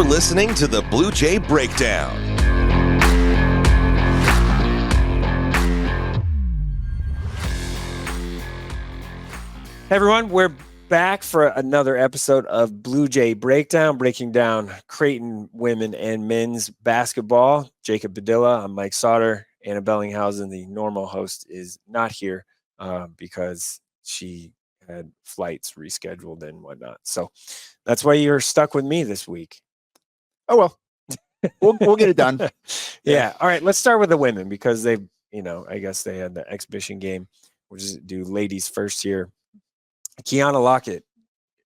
listening to the Bluejay Breakdown. Hey everyone, we're back for another episode of Bluejay Breakdown, breaking down Creighton women and men's basketball. Jacob Padilla, I'm Mike Sautter. Anna Bellinghausen, the normal host, is not here because she had flights rescheduled and whatnot. So that's why you're stuck with me this week. Oh, well, we'll get it done. Yeah. All right. Let's start with the women because they, I guess they had the exhibition game. We'll just do ladies first here. Kiana Lockett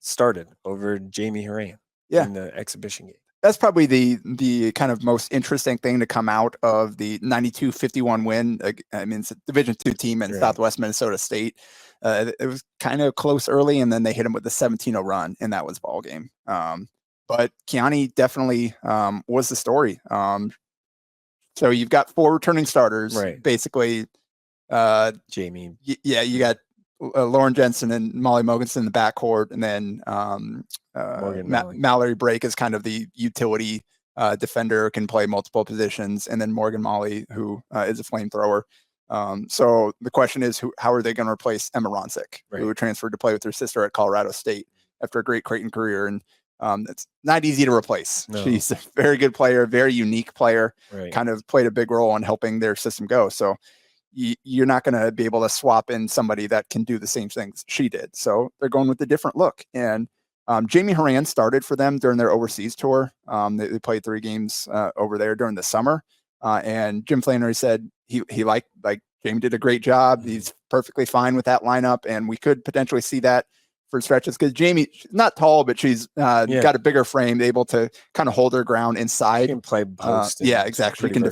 started over Jamie Hurrdat in the exhibition game. That's probably the kind of most interesting thing to come out of the 92-51 win. I mean, it's a Division II team in Southwest Minnesota State. It was kind of close early, and then they hit them with a 17-0 run, and that was ball game. But Kiani definitely was the story. So you've got 4 returning starters, basically. Jamie. You got Lauren Jensen and Molly Mogensen in the backcourt, and then Mallory Brake is kind of the utility defender, can play multiple positions, and then Morgan Molly, who is a flamethrower. So the question is, how are they going to replace Emma Ronsick, who transferred to play with her sister at Colorado State after a great Creighton career? And it's not easy to replace. No. She's a very good player, very unique player, kind of played a big role in helping their system go. So you're not going to be able to swap in somebody that can do the same things she did. So they're going with a different look. And Jamie Hurrdat started for them during their overseas tour. They played 3 games over there during the summer. And Jim Flanery said he liked Jamie did a great job. He's perfectly fine with that lineup. And we could potentially see that for stretches because Jamie, she's not tall, but she's got a bigger frame, able to kind of hold her ground inside. She can play post. Exactly. She can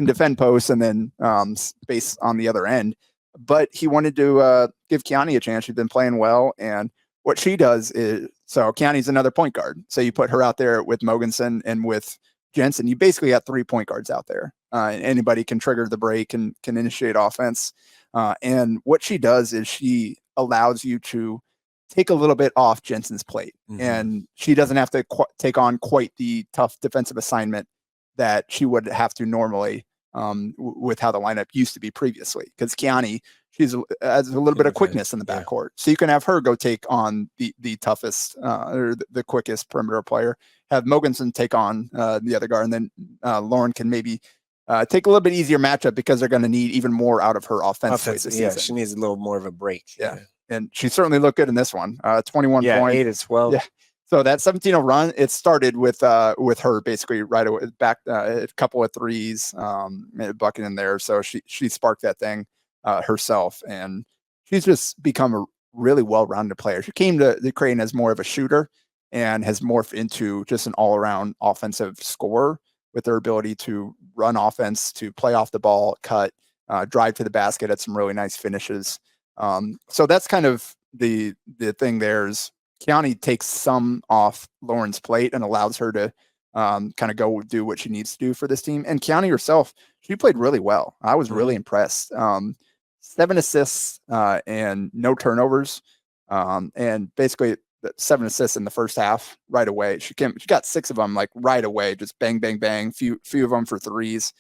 defend posts and then space on the other end. But he wanted to give Kiani a chance. She's been playing well. And what she does is, so Kiani's another point guard. So you put her out there with Mogensen and with Jensen. You basically got 3 point guards out there. And anybody can trigger the break and can initiate offense. And what she does is she allows you to take a little bit off Jensen's plate. And she doesn't have to take on quite the tough defensive assignment that she would have to normally with how the lineup used to be previously. Because Kiani, she's has a little bit of quickness in the backcourt. So you can have her go take on the toughest or the quickest perimeter player, have Mogensen take on the other guard, and then Lauren can maybe take a little bit easier matchup because they're going to need even more out of her offensively this season. She needs a little more of a break. And she certainly looked good in this one. 21 points. 8 of 12. Yeah. So that 17-0 run, it started with her basically right away, back a couple of threes, a bucket in there. So she sparked that thing herself, and she's just become a really well-rounded player. She came to the Creighton as more of a shooter and has morphed into just an all-around offensive scorer with her ability to run offense, to play off the ball, cut, drive to the basket at some really nice finishes. So that's kind of the thing there is Kiani takes some off Lauren's plate and allows her to kind of go do what she needs to do for this team. And Kiani herself, she played really well. I was really impressed. 7 assists and no turnovers. And basically 7 assists in the first half right away. She got 6 of them like right away, just bang, bang, bang, few of them for threes.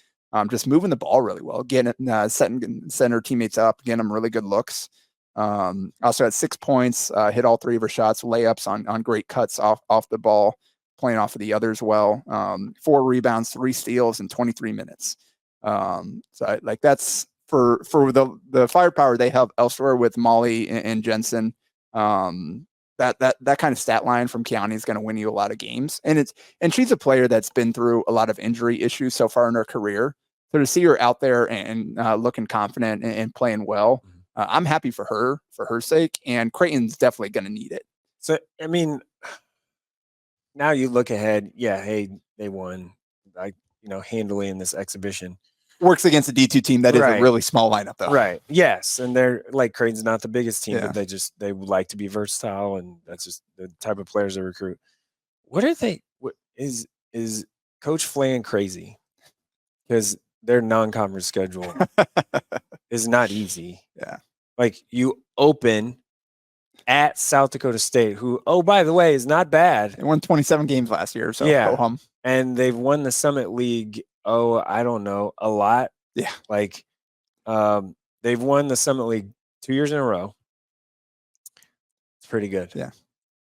Just moving the ball really well, getting setting her teammates up, getting them really good looks. Also had 6 points, hit all 3 of her shots, layups on great cuts off the ball, playing off of the others well. 4 rebounds, 3 steals in 23 minutes. So that's for the firepower they have elsewhere with Molly and Jensen. That kind of stat line from Kiani is going to win you a lot of games. And she's a player that's been through a lot of injury issues so far in her career. So to see her out there and looking confident and playing well, I'm happy for her sake. And Creighton's definitely going to need it. So, I mean, now you look ahead. Yeah, hey, they won, handily in this exhibition. Works against a D2 team that is a really small lineup, though. Right. Yes, and they're like Creighton's not the biggest team, but they like to be versatile, and that's just the type of players they recruit. What are they? What is Coach Flan crazy? Because their non-conference schedule is not easy. Yeah. Like you open at South Dakota State, who, oh, by the way, is not bad. They won 27 games last year, so Yeah. go home. And they've won the Summit League, I don't know, a lot. Yeah. Like, they've won the Summit League 2 years in a row. It's pretty good. Yeah.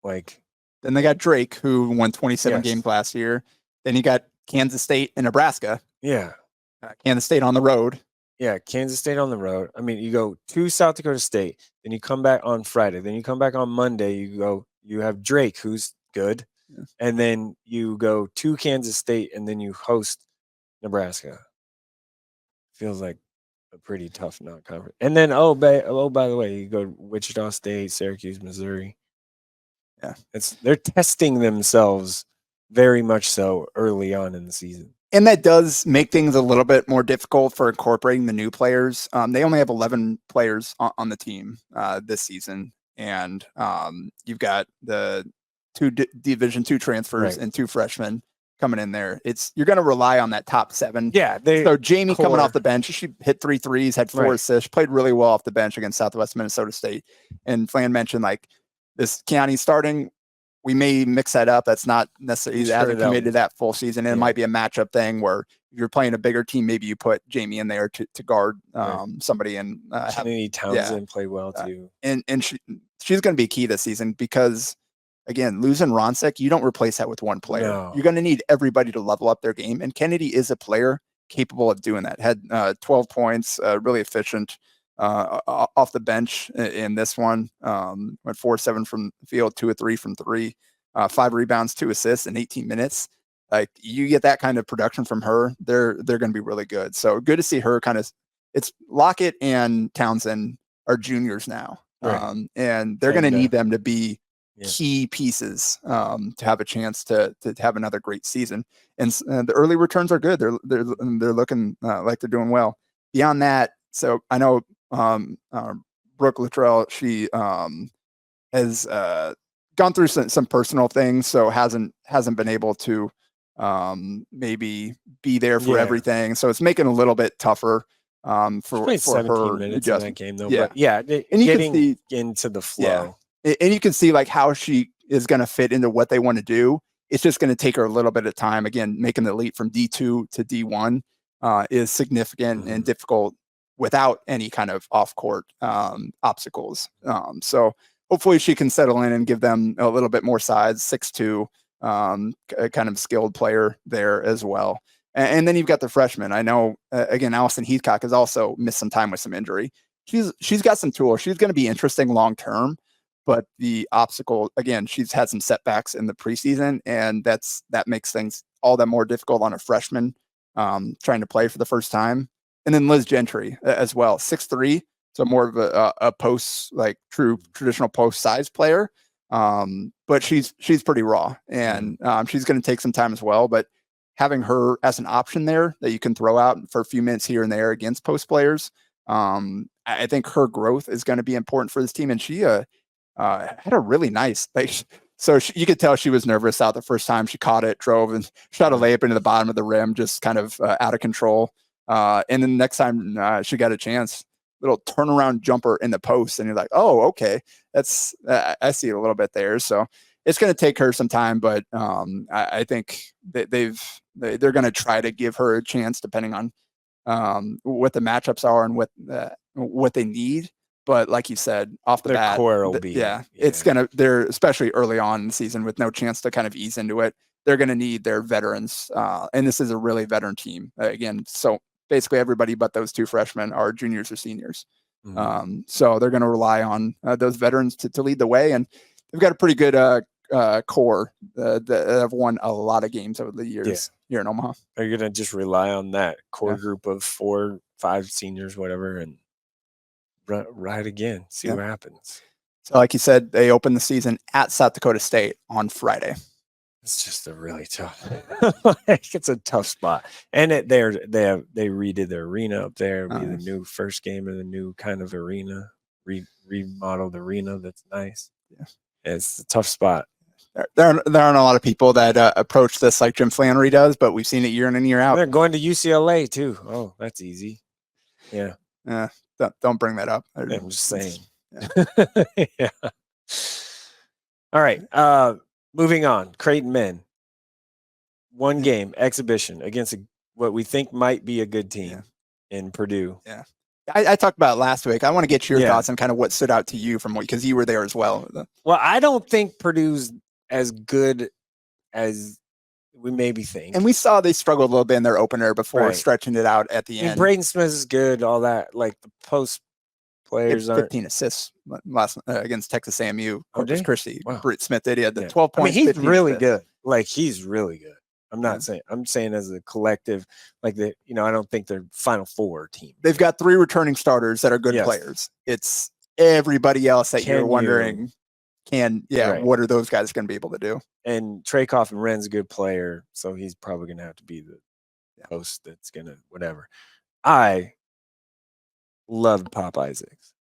Like, then they got Drake, who won 27 games last year. Then you got Kansas State and Nebraska. Yeah. Kansas State on the road. Yeah, Kansas State on the road. I mean, you go to South Dakota State, then you come back on Friday, then you come back on Monday. You have Drake, who's good, and then you go to Kansas State, and then you host Nebraska. Feels like a pretty tough non-conference. And then by the way, you go to Wichita State, Syracuse, Missouri. Yeah, they're testing themselves very much so early on in the season. And that does make things a little bit more difficult for incorporating the new players. They only have 11 players on the team this season. And you've got the two Division II transfers and 2 freshmen coming in there. You're going to rely on that top 7. Yeah. So Jamie coming off the bench, she hit 3 threes, had 4 assists, played really well off the bench against Southwest Minnesota State. And Flan mentioned like this Keani starting. We may mix that up. That's not necessarily hasn't committed to that full season. And it might be a matchup thing where if you're playing a bigger team, maybe you put Jamie in there to guard somebody and Kennedy Townsend played well too. And she's going to be key this season because again, losing Ronsek, you don't replace that with one player. No. You're going to need everybody to level up their game. And Kennedy is a player capable of doing that. Had 12 points, really efficient. Off the bench in this one, went 4-7 from the field, 2 of 3 from 3, 5 rebounds, 2 assists in 18 minutes. Like you get that kind of production from her, they're going to be really good. So good to see her it's Lockett and Townsend are juniors now. And they're going to need them to be key pieces to have a chance to have another great season. And the early returns are good. They're looking like they're doing well. Beyond that, so I know Brooke Luttrell, she has gone through some personal things, so hasn't been able to maybe be there for everything. So it's making it a little bit tougher for her minutes in that game, though. Yeah, but and you can see into the flow. Yeah. And you can see like how she is going to fit into what they want to do. It's just going to take her a little bit of time. Again, making the leap from D2 to D1 is significant and difficult without any kind of off-court obstacles. So hopefully she can settle in and give them a little bit more size, 6'2", a kind of skilled player there as well. And then you've got the freshman. I know, again, Allison Heathcock has also missed some time with some injury. She's got some tools. She's going to be interesting long-term, but the obstacle, again, she's had some setbacks in the preseason, and that makes things all that more difficult on a freshman trying to play for the first time. And then Liz Gentry as well, 6'3", so more of a post, like true traditional post size player. But she's pretty raw, and she's going to take some time as well. But having her as an option there that you can throw out for a few minutes here and there against post players, I think her growth is going to be important for this team. And she had a really nice, you could tell she was nervous out the first time she caught it, drove and shot a layup into the bottom of the rim, just kind of out of control. And then the next time she got a chance, little turnaround jumper in the post, and you're like, oh, okay, that's I see it a little bit there. So it's going to take her some time, but I think that they're going to try to give her a chance depending on what the matchups are and what they need. But like you said, off the bat, core will be, it's they're especially early on in the season with no chance to kind of ease into it. They're going to need their veterans, and this is a really veteran team again. So basically everybody but those 2 freshmen are juniors or seniors. So they're going to rely on those veterans to lead the way. And they've got a pretty good core that have won a lot of games over the years here in Omaha. Are you going to just rely on that core group of 4, 5 seniors, whatever, and ride again, see what happens? So like you said, they open the season at South Dakota State on Friday. It's just a really tough. It's a tough spot, and they redid their arena up there. It'll be the new first game of the new kind of arena, remodeled arena. That's nice. Yeah, it's a tough spot. There aren't a lot of people that approach this like Jim Flanery does, but we've seen it year in and year out. They're going to UCLA too. Oh, that's easy. Yeah. Don't bring that up. I'm just saying. Yeah. All right. Moving on. Creighton men. One game exhibition against what we think might be a good team in Purdue. Yeah. I talked about it last week. I want to get your thoughts on kind of what stood out to you from because you were there as well. Well, I don't think Purdue's as good as we maybe think. And we saw they struggled a little bit in their opener before stretching it out at the end. Braden Smith is good, all that. Like the post players 15 assists last against Texas AMU. Corpus Christi. Wow. Britt Smith did. He had the 12 points. I mean, he's really good. Like he's really good. I'm not saying. I'm saying as a collective, like I don't think they're Final Four team. They've got 3 returning starters that are good players. It's everybody else that you're wondering. What are those guys going to be able to do? And Traykoff and Wren's a good player, so he's probably going to have to be the host that's going to whatever. I loved Pop Isaacs,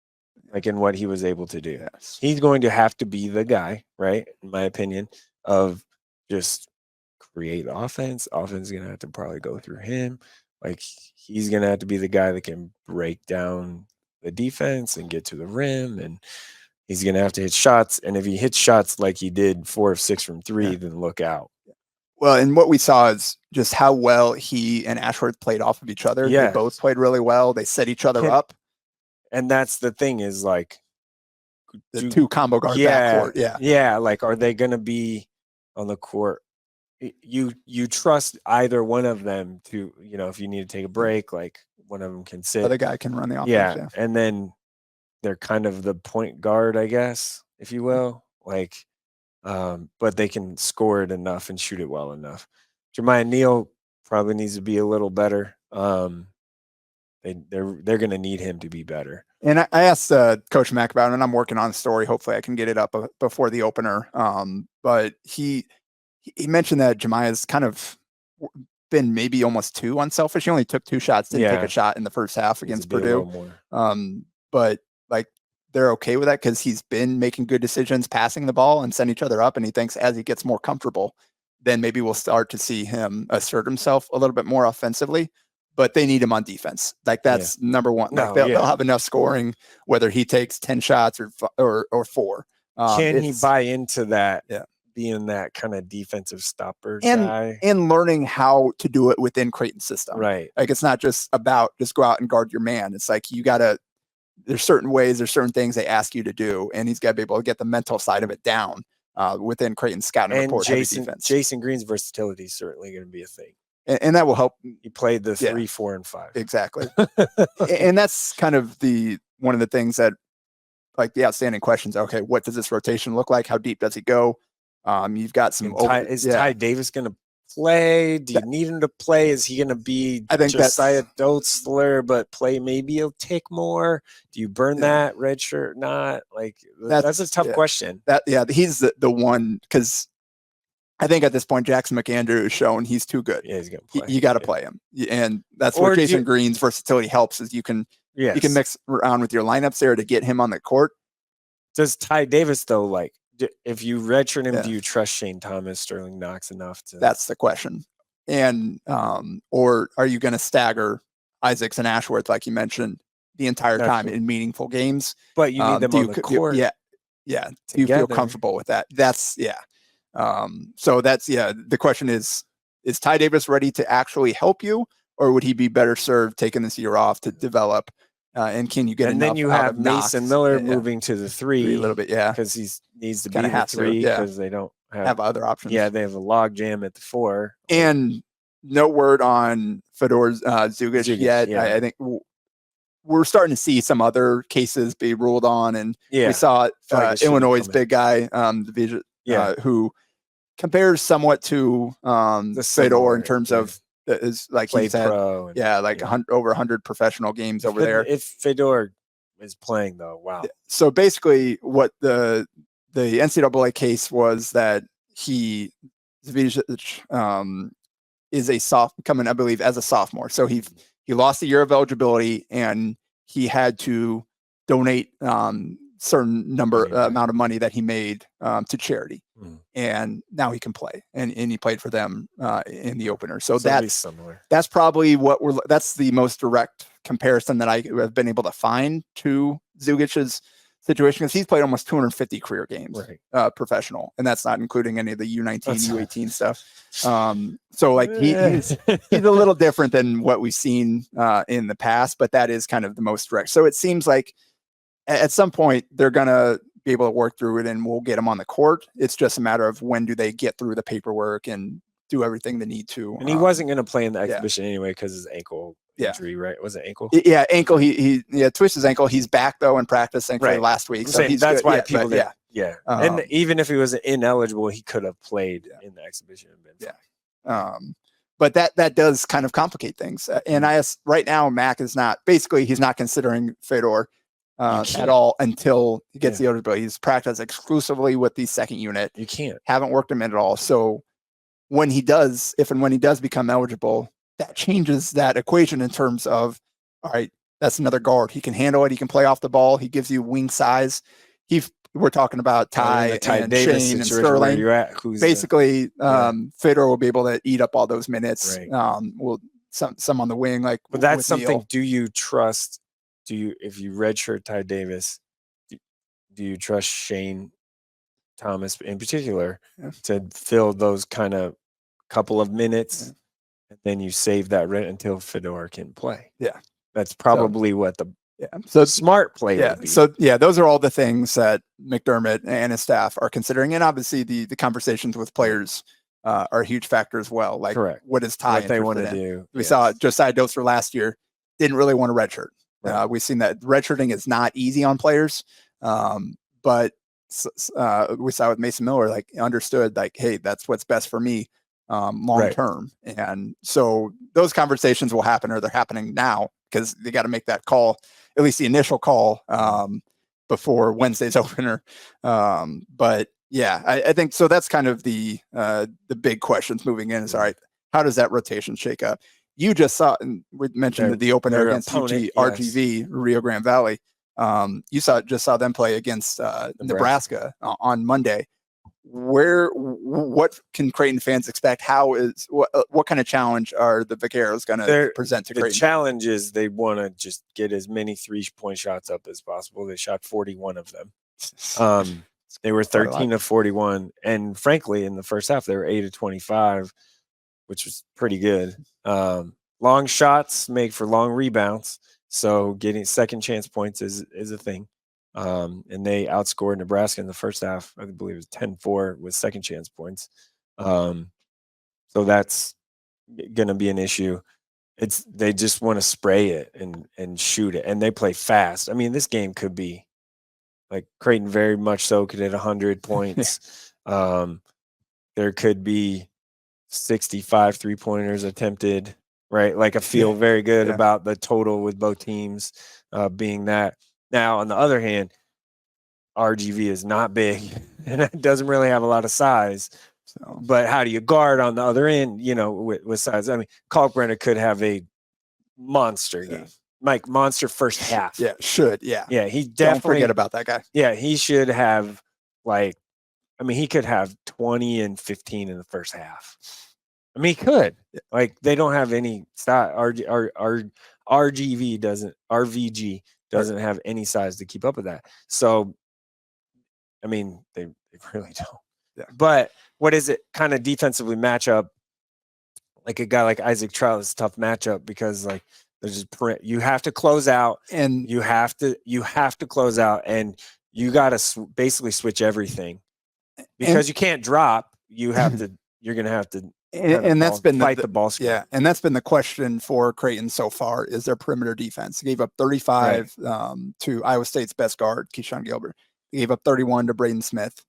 like in what he was able to do. Yes. He's going to have to be the guy, right? In my opinion, of just create offense. Offense is going to have to probably go through him. Like he's going to have to be the guy that can break down the defense and get to the rim, and he's going to have to hit shots. And if he hits shots like he did 4 of 6 from 3, then look out. Well, and what we saw is just how well he and Ashworth played off of each other. They both played really well. They set each other up. And that's the thing is like the 2 combo guard backcourt. Yeah. Like, are they going to be on the court? You trust either one of them to, if you need to take a break, like one of them can sit. The other guy can run the offense. Yeah. And then they're kind of the point guard, I guess, if you will. Like, but they can score it enough and shoot it well enough. Jeremiah Neal probably needs to be a little better. They're going to need him to be better. And I asked Coach Mack about it, and I'm working on a story. Hopefully I can get it up before the opener. But he mentioned that Jemiah's kind of been maybe almost too unselfish. He only took 2 shots, didn't take a shot in the first half against Purdue. But like they're okay with that because he's been making good decisions, passing the ball and setting each other up. And he thinks as he gets more comfortable, then maybe we'll start to see him assert himself a little bit more offensively. But they need him on defense. Like that's number one. Like they'll have enough scoring whether he takes 10 shots or 4. Can he buy into that? Yeah. Being that kind of defensive stopper guy and learning how to do it within Creighton's system. Right. Like it's not just about just go out and guard your man. It's like there's certain ways, there's certain things they ask you to do, and he's got to be able to get the mental side of it down within Creighton's scouting report. Jason Green's versatility is certainly going to be a thing. And that will help. He played the 3, 4, and 5. Exactly. And that's kind of one of the things that like the outstanding questions. Okay, what does this rotation look like? How deep does he go? You've got some. Is Ty Davis going to play? Do you need him to play? Is he going to be Josiah Dotzler, but play maybe a tick more? Do you burn that red shirt? Not like that's a tough question. He's the one because I think at this point Jackson McAndrew has shown he's too good. Yeah, he's going to play. You got to play him, and that's where Jason Green's versatility helps. Is you can mix around with your lineups there to get him on the court. Does Ty Davis though like? If you redshirt him, do you trust Shane Thomas, Sterling Knox enough to? That's the question. And or are you going to stagger Isaacs and Ashworth like you mentioned the entire time in meaningful games? But you need them on the court. Do you feel comfortable with that? That's So that's the question is Ty Davis ready to actually help you, or would he be better served taking this year off to develop? And can you get? And then you have Mason Miller moving to the 3 a little bit, because he needs to be the 3 because they don't have other options. Yeah, they have a log jam at the 4. And no word on Fedor Zugic yet. Yeah. I think we're starting to see some other cases be ruled on, and we saw Illinois' big guy, who compares somewhat to Fedor in terms of. Is like he said, over 100 professional games over there. If Fedor is playing though, wow. So basically, what the NCAA case was that he is coming, I believe, as a sophomore. So he lost a year of eligibility, and he had to donate certain amount of money that he made to charity. And now he can play, and he played for them in the opener. So that's similar. That's probably that's the most direct comparison that I have been able to find to Zugic's situation because he's played almost 250 career games, right. professional, and that's not including any of the U19, U18 stuff. So like he's a little different than what we've seen in the past, but that is kind of the most direct. So it seems like at some point they're gonna be able to work through it, and we'll get him on the court. It's just a matter of when do they get through the paperwork and do everything they need to. And he wasn't going to play in the exhibition anyway because his ankle injury, right? Was it ankle? Yeah, ankle. He twisted his ankle. He's back though and practicing for last week. So that's good. why people did. Yeah. And even if he was ineligible, he could have played in the exhibition. But that does kind of complicate things. And right now, Mac is not, basically he's not considering Fedor at all until he gets the eligibility. He's practiced exclusively with the second unit. You can't. Haven't worked him in at all. So when he does, if and when he does become eligible, that changes that equation in terms of, all right, that's another guard. He can handle it. He can play off the ball. He gives you wing size. We're talking about Ty and Davis Shane and Sterling. Basically, Fedor will be able to eat up all those minutes. Right. Some on the wing, like. But that's something. Neil. Do you trust? If you redshirt Ty Davis, do you trust Shane Thomas in particular to fill those kind of couple of minutes, and then you save that rent until Fedor can play? Yeah, that's probably what the smart play would be. So those are all the things that McDermott and his staff are considering, and obviously the conversations with players are a huge factor as well. Like, what is Ty? What they want to do. We saw Josiah Doster last year didn't really want to redshirt. Right. We've seen that redshirting is not easy on players, but we saw with Mason Miller, like, understood, like, hey, that's what's best for me long term. And so those conversations will happen, or they're happening now, because they got to make that call, at least the initial call, before Wednesday's opener. But yeah, I think so. That's kind of the big questions moving in is, all right, how does that rotation shake up? You just saw, and we mentioned the opener against RGV, Rio Grande Valley. You just saw them play against Nebraska on Monday. What can Creighton fans expect? What kind of challenge are the Vaqueros going to present to Creighton? The challenge is they want to just get as many 3-point shots up as possible. They shot 41 of them. They were 13 of 41, and frankly, in the first half, they were 8 of 25, which was pretty good. Long shots make for long rebounds, so getting second chance points is a thing. And they outscored Nebraska in the first half. I believe it was 10-4 with second chance points. So that's going to be an issue. They just want to spray it and shoot it, and they play fast. I mean, this game could be like Creighton very much so could hit 100 points. There could be 65 3-pointers attempted, right? Like, I feel very good about the total with both teams being that. Now, on the other hand, RGV is not big and it doesn't really have a lot of size. So, but how do you guard on the other end, with size? I mean, Kalkbrenner could have a monster game. Mike, monster first half. Yeah, should. Yeah. Yeah, he definitely. Don't forget about that guy. Yeah, he should have, he could have 20 and 15 in the first half. I mean, he could. Like, they don't have any style. RVG doesn't have any size to keep up with that. So, I mean, they really don't. Yeah. But what is it kind of defensively matchup? Like, a guy like Isaac Trout is a tough matchup because, like, there's just you have to close out, and you have to close out, and you got to basically switch everything because you can't drop. You're going to have to. And that's been the ball screen. Yeah, and that's been the question for Creighton so far is their perimeter defense. They gave up 35 to Iowa State's best guard, Keyshawn Gilbert. They gave up 31 to Braden Smith.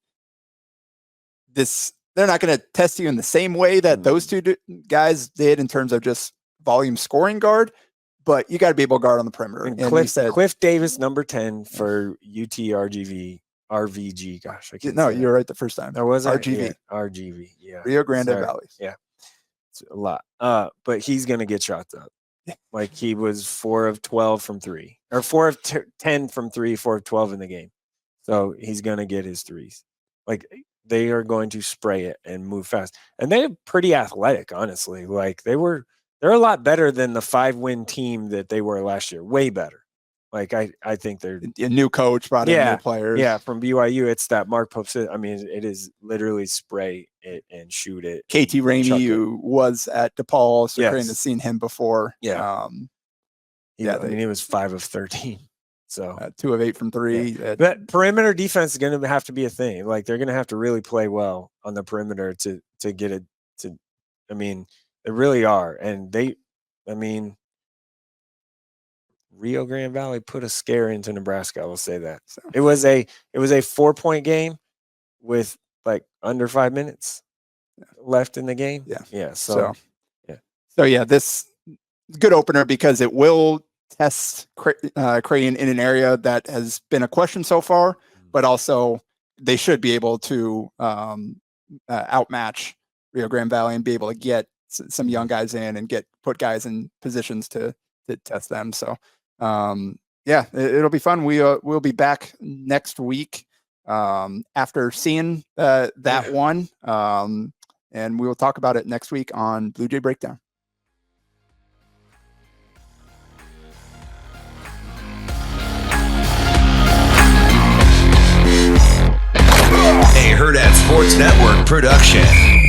They're not going to test you in the same way that those two guys did in terms of just volume scoring guard, but you got to be able to guard on the perimeter. And Cliff Davis, number 10 for RVG. Gosh, I can't. No, you're right the first time. There was RGV. RGV. Yeah. Rio Grande Valley. Yeah. It's a lot. But he's going to get shots up. Like, he was 4 of 12 from 3, or 4 of 10 from 3, 4 of 12 in the game. So he's going to get his threes. Like, they are going to spray it and move fast. And they're pretty athletic, honestly. Like, they're a lot better than the 5-win team that they were last year. Way better. Like I think they're A new coach brought in new players. Yeah, from BYU, it's that Mark Pope. I mean, it is literally spray it and shoot it. KT Rainey, who was at DePaul, so Creighton has seen him before. Yeah. I mean, he was 5 of 13. So 2 of 8 from 3. But perimeter defense is going to have to be a thing. Like they're going to have to really play well on the perimeter to get it to. I mean, they really are, and Rio Grande Valley put a scare into Nebraska. I will say that. So it was a 4-point game with like under 5 minutes left in the game. Yeah. So this good opener because it will test Creighton in an area that has been a question so far, but also they should be able to outmatch Rio Grande Valley and be able to get some young guys in and put guys in positions to test them. So it'll be fun. We'll be back next week after seeing that one, and we will talk about it next week on Bluejay Breakdown. A Hurrdat Sports Network production.